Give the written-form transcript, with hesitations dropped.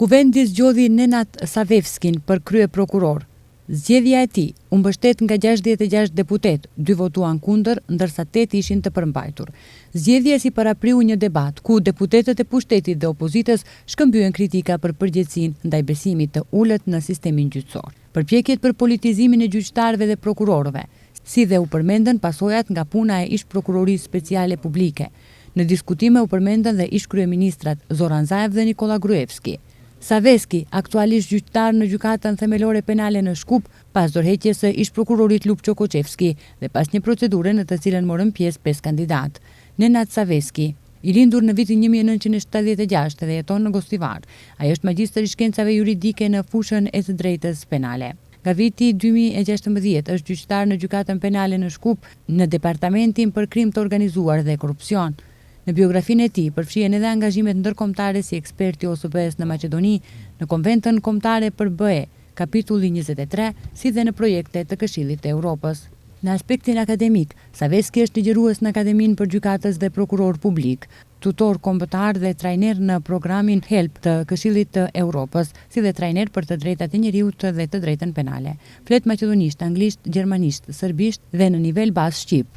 Kuvendi zgjodhi Nenad Savevskin për krye prokuror. Zgjedhja e tij u mbështet nga 66 deputet, 2 votuan kundër, ndërsa 8 ishin të përmbajtur. Zgjedhja si parapriu një debat ku deputetët e pushtetit dhe opozitës shkëmbyen kritika për përgjegjësinë ndaj besimit të ulët në sistemin gjyqësor. Përpjekjet për politizimin e gjyqtarëve dhe prokurorëve, si dhe u përmendën pasojat nga puna e ish prokurorisë speciale publike. Në diskutime u përmendën dhe ish kryeministrat Zoran Zaev dhe Nikola Gruevski. Savevski, aktualisht gjyqtar në gjykatën themelore penale në Shkup, pas dorëheqjes së ish prokurorit Lup Çokoçevski dhe pas një procedure në të cilën morën pjesë 5 kandidat. Nenad Savevski, i lindur në vitin 1976 dhe jeton në Gostivar. Ai është magjistër i shkencave juridike në fushën e të drejtës penale. Nga viti 2016 është gjyqtar në gjykatën penale në Shkup në departamentin për krim të organizuar dhe korrupsion. Në biografinë e tij përfshihen edhe angazhimet ndërkombëtare si ekspert i OSBE-s në Maqedoni, në Konventën Kombëtare për BE, kapitulli 23, si dhe në projekte të Këshillit të Evropës. Në aspektin akademik, Savevski është ligjërues në Akademinë për Gjykatës dhe Prokuror Publik, tutor kombëtar dhe trajner në programin HELP të Këshillit të Evropës, si dhe trajner për të drejtat e njeriut dhe të drejtën penale. Flet maqedonisht, anglisht, gjermanisht, serbisht dhe në nivel bazë shqip.